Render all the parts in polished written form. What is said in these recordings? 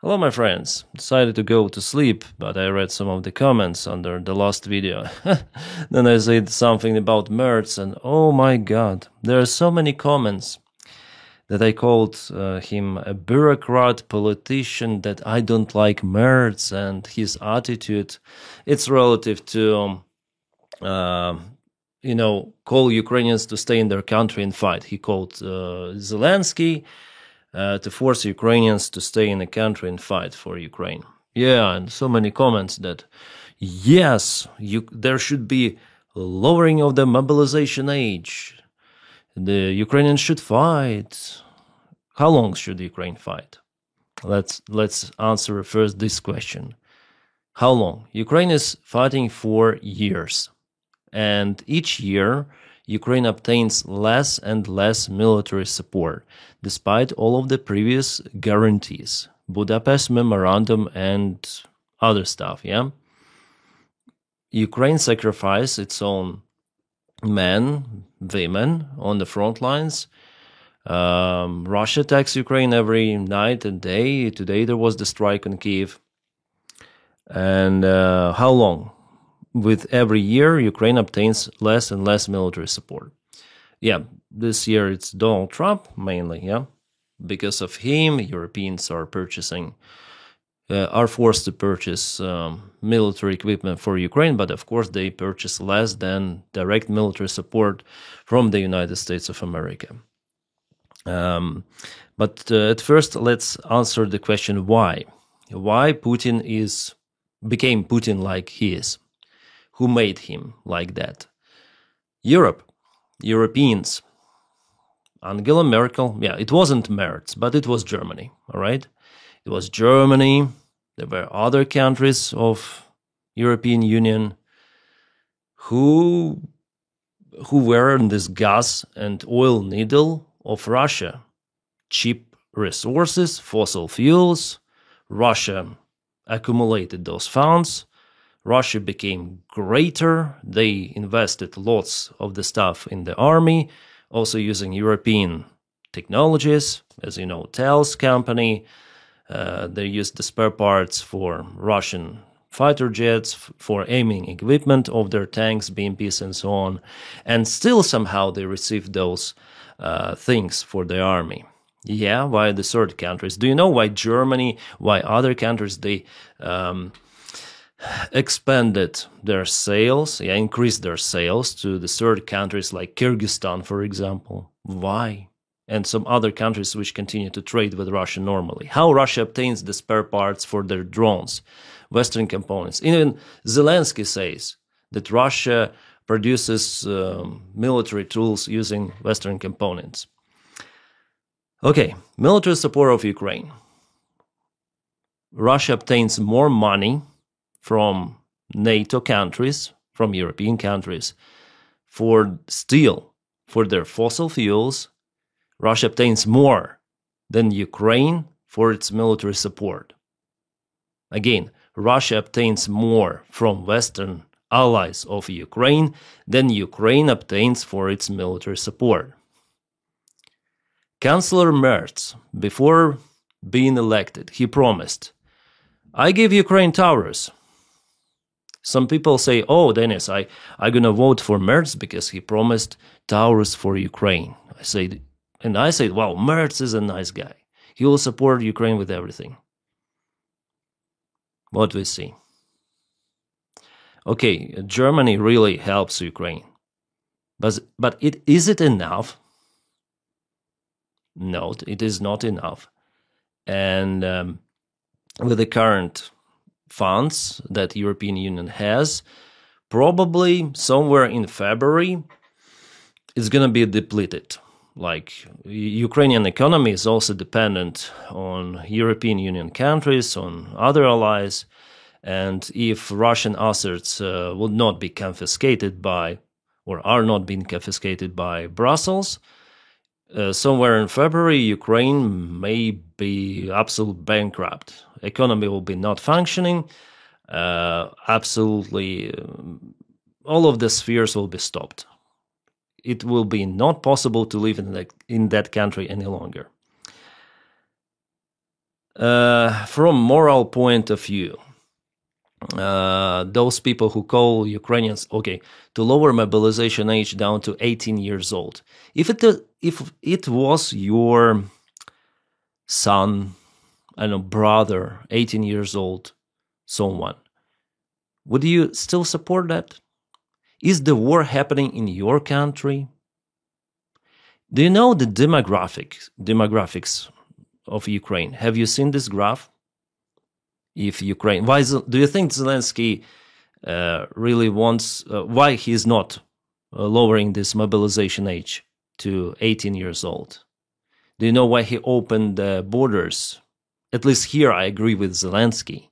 Hello, my friends. Decided to go to sleep, but I read some of the comments under the last video. Then I said something about Merz, and oh my god, there are so many comments that I called him a bureaucrat politician, that I don't like Merz and his attitude. It's relative to, call Ukrainians to stay in their country and fight. He called Zelensky to force Ukrainians to stay in the country and fight for Ukraine. Yeah, and so many comments that, yes, there should be lowering of the mobilization age. The Ukrainians should fight. How long should Ukraine fight? Let's answer first this question. How long? Ukraine is fighting for years. And each year, Ukraine obtains less and less military support, despite all of the previous guarantees, Budapest Memorandum and other stuff, yeah? Ukraine sacrificed its own men, women on the front lines. Russia attacks Ukraine every night and day. Today there was the strike on Kiev. And how long? With every year, Ukraine obtains less and less military support. Yeah, this year it's Donald Trump mainly, yeah? Because of him, Europeans are forced to purchase military equipment for Ukraine, but of course they purchase less than direct military support from the United States of America. But at first, let's answer the question why. Why Putin became Putin like he is. Who made him like that? Europeans. Angela Merkel, yeah, it wasn't Merz, but it was Germany, all right? It was Germany. There were other countries of European Union who were in this gas and oil needle of Russia. Cheap resources, fossil fuels. Russia accumulated those funds. Russia became greater. They invested lots of the stuff in the army, also using European technologies. As you know, Thales company, they used the spare parts for Russian fighter jets, for aiming equipment of their tanks, BMPs, and so on. And still somehow they received those things for the army. Yeah, why the third countries? Do you know why Germany, why other countries, they expanded their sales, increased their sales to the third countries like Kyrgyzstan, for example? Why? And some other countries which continue to trade with Russia normally. How Russia obtains the spare parts for their drones, Western components. Even Zelensky says that Russia produces military tools using Western components. Okay, military support of Ukraine. Russia obtains more money from NATO countries, from European countries, for steel, for their fossil fuels. Russia obtains more than Ukraine for its military support. Again, Russia obtains more from Western allies of Ukraine than Ukraine obtains for its military support. Chancellor Merz, before being elected, he promised, I give Ukraine towers. Some people say, oh, Dennis, I'm going to vote for Merz because he promised towers for Ukraine. I say, well, Merz is a nice guy. He will support Ukraine with everything. What we see. Okay, Germany really helps Ukraine. But is it enough? No, it is not enough. And with the current funds that European Union has, probably somewhere in February, it's going to be depleted. Like, Ukrainian economy is also dependent on European Union countries, on other allies, and if Russian assets would not be confiscated by, or are not being confiscated by Brussels, somewhere in February, Ukraine may be absolute bankrupt. Economy will be not functioning. Absolutely, all of the spheres will be stopped. It will be not possible to live in that country any longer. From moral point of view, those people who call Ukrainians, okay, to lower mobilization age down to 18 years old. If it was your son, I don't know, brother, 18 years old, someone, would you still support that? Is the war happening in your country? Do you know the demographics of Ukraine? Have you seen this graph? If Ukraine, do you think Zelensky really wants? Why he's not lowering this mobilization age to 18 years old? Do you know why he opened the borders? At least here, I agree with Zelensky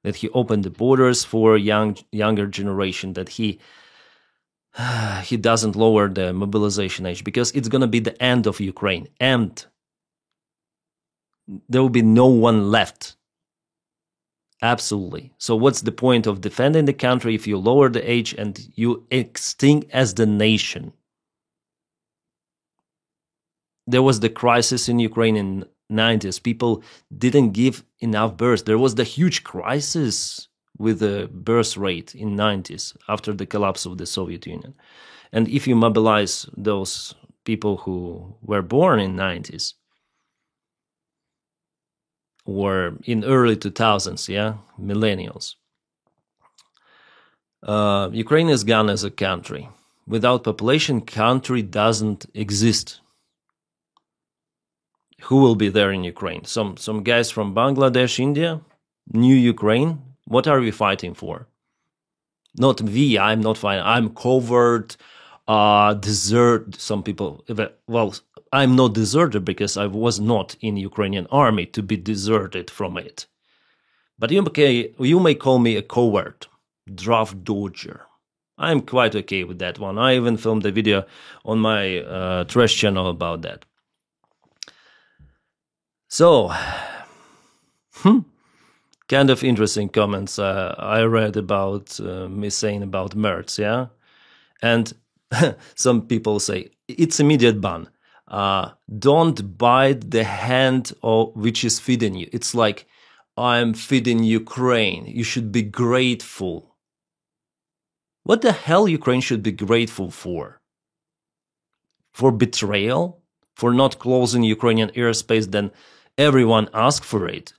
that he opened the borders for younger generation. That he doesn't lower the mobilization age because it's going to be the end of Ukraine, and there will be no one left. Absolutely. So what's the point of defending the country if you lower the age and you extinct as the nation? There was the crisis in Ukraine in 90s. People didn't give enough births. There was the huge crisis with the birth rate in 90s after the collapse of the Soviet Union. And if you mobilize those people who were born in 90s, or in early 2000s, millennials. Ukraine is gone as a country. Without population, country doesn't exist. Who will be there in Ukraine? Some guys from Bangladesh, India, new Ukraine. What are we fighting for? Not we, I'm not fighting. I'm covert, desert. Some people, well, I'm not deserter because I was not in Ukrainian army to be deserted from it. But you may call me a coward, draft dodger. I'm quite okay with that one. I even filmed a video on my trash channel about that. So, kind of interesting comments I read about me saying about Merz, and some people say it's immediate ban. Don't bite the hand which is feeding you. It's like, I'm feeding Ukraine. You should be grateful. What the hell Ukraine should be grateful for? For betrayal? For not closing Ukrainian airspace? Then everyone asked for it.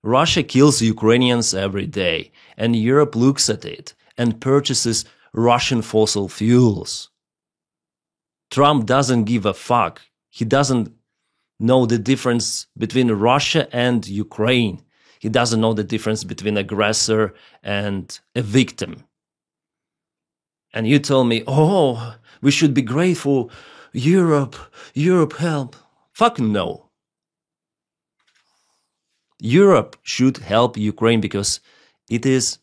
Russia kills Ukrainians every day, and Europe looks at it and purchases Russian fossil fuels. Trump doesn't give a fuck. He doesn't know the difference between Russia and Ukraine. He doesn't know the difference between aggressor and a victim. And you tell me, oh, we should be grateful. Europe help. Fuck no. Europe should help Ukraine because it is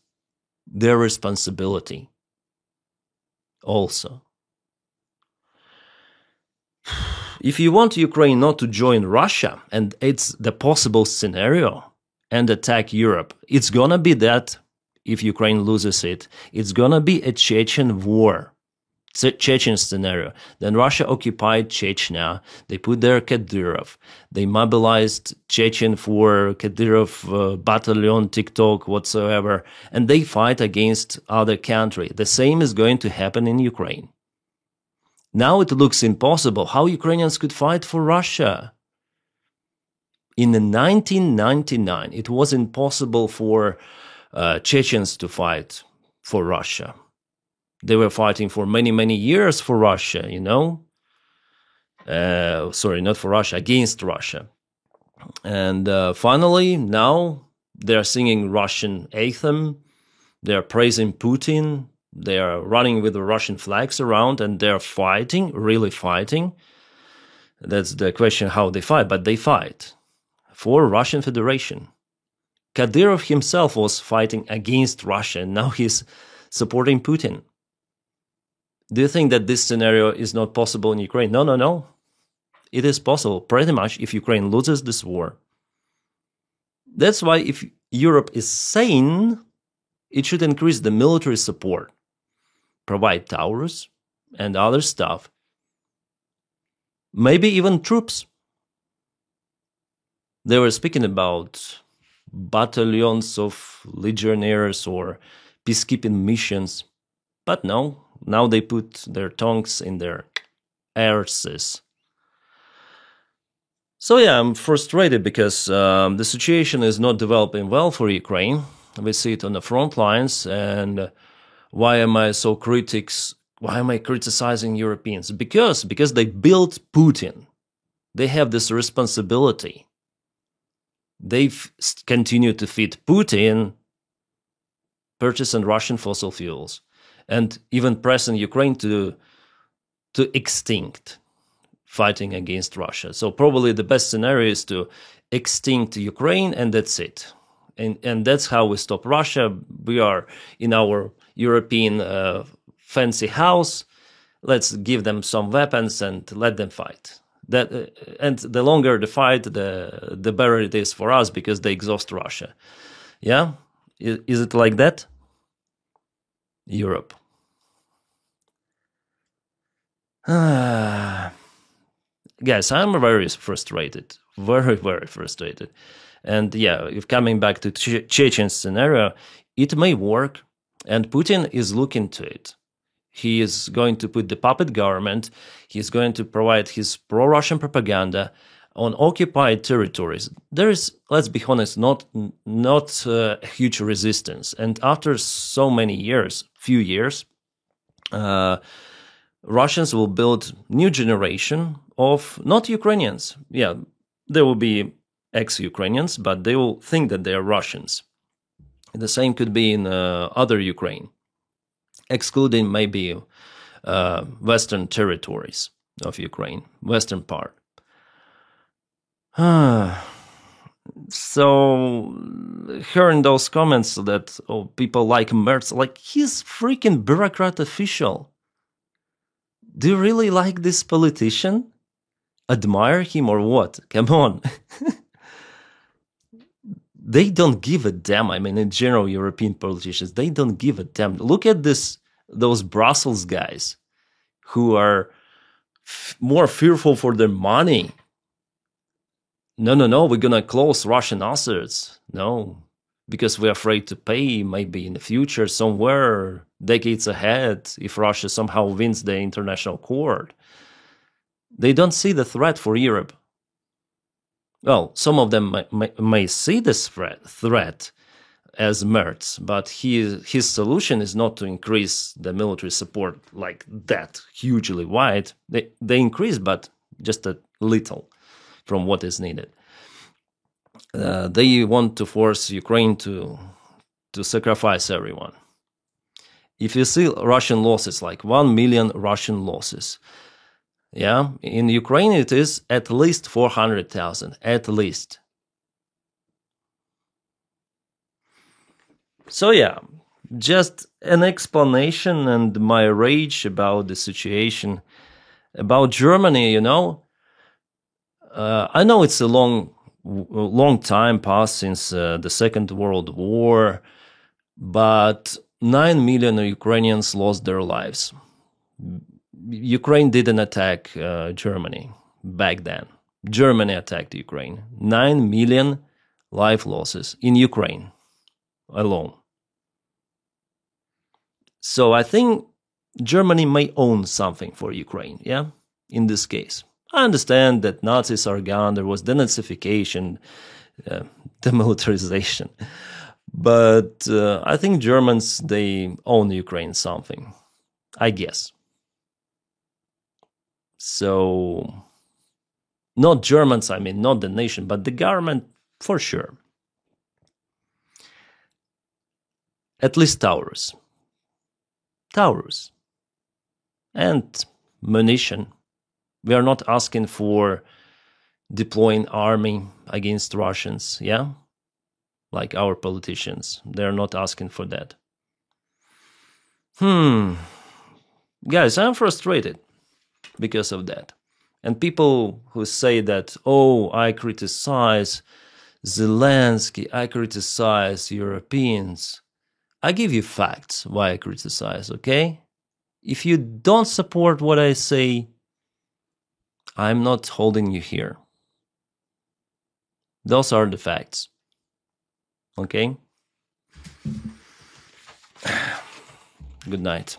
their responsibility also. If you want Ukraine not to join Russia, and it's the possible scenario, and attack Europe, it's gonna be that, if Ukraine loses it, it's gonna be a Chechen war, Chechen scenario. Then Russia occupied Chechnya, they put there Kadyrov, they mobilized Chechen for Kadyrov battalion, TikTok, whatsoever, and they fight against other country. The same is going to happen in Ukraine. Now it looks impossible how Ukrainians could fight for Russia. In 1999, it was impossible for Chechens to fight for Russia. They were fighting for many, many years for Russia, you know? Sorry, not for Russia, against Russia. And finally, now they're singing Russian anthem. They're praising Putin. They are running with the Russian flags around, and they're fighting, really fighting. That's the question how they fight, but they fight for Russian Federation. Kadyrov himself was fighting against Russia, and now he's supporting Putin. Do you think that this scenario is not possible in Ukraine? No. It is possible, pretty much, if Ukraine loses this war. That's why if Europe is sane, it should increase the military support, provide towers and other stuff, maybe even troops. They were speaking about battalions of legionnaires or peacekeeping missions. But no, now they put their tongues in their arses. So yeah, I'm frustrated because the situation is not developing well for Ukraine. We see it on the front lines, and why am I so critics? Why am I criticizing Europeans? Because they built Putin. They have this responsibility. They've continued to feed Putin, purchasing Russian fossil fuels, and even pressing Ukraine to extinct fighting against Russia. So probably the best scenario is to extinct Ukraine, and that's it. And that's how we stop Russia. We are in our European fancy house. Let's give them some weapons and let them fight. That and the longer the fight, the better it is for us because they exhaust Russia. Yeah, is it like that? Europe. Guys, I'm very frustrated. Very, very frustrated. And yeah, if coming back to Chechen scenario, it may work, and Putin is looking to it. He is going to put the puppet government, he's going to provide his pro-Russian propaganda on occupied territories. There is, let's be honest, not huge resistance. And after so many years, few years, Russians will build new generation of not Ukrainians. Yeah, there will be ex-Ukrainians, but they will think that they are Russians. The same could be in other Ukraine, excluding maybe western territories of Ukraine, western part. So hearing those comments that people like Merz, like he's freaking bureaucrat official. Do you really like this politician? Admire him or what? Come on. They don't give a damn. I mean, in general, European politicians, they don't give a damn. Look at those Brussels guys who are more fearful for their money. No, we're going to close Russian assets. No, because we're afraid to pay maybe in the future somewhere, decades ahead, if Russia somehow wins the international court. They don't see the threat for Europe. Well, some of them may see this threat as Merz, but his solution is not to increase the military support like that hugely wide. They increase, but just a little from what is needed. They want to force Ukraine to sacrifice everyone. If you see Russian losses, like 1 million Russian losses, yeah, in Ukraine it is at least 400,000, at least. So yeah, just an explanation and my rage about the situation. About Germany, I know it's a long time passed since the Second World War, but 9 million Ukrainians lost their lives. Ukraine didn't attack Germany back then. Germany attacked Ukraine. 9 million life losses in Ukraine alone. So I think Germany may own something for Ukraine, yeah, in this case. I understand that Nazis are gone, there was denazification, demilitarization. But I think Germans, they own Ukraine something, I guess. So, not Germans, I mean, not the nation, but the government, for sure. At least Taurus. And munition. We are not asking for deploying army against Russians, yeah? Like our politicians. They're not asking for that. Guys, I'm frustrated because of that. And people who say that, I criticize Zelensky, I criticize Europeans. I give you facts why I criticize, okay? If you don't support what I say, I'm not holding you here. Those are the facts. Okay? Good night.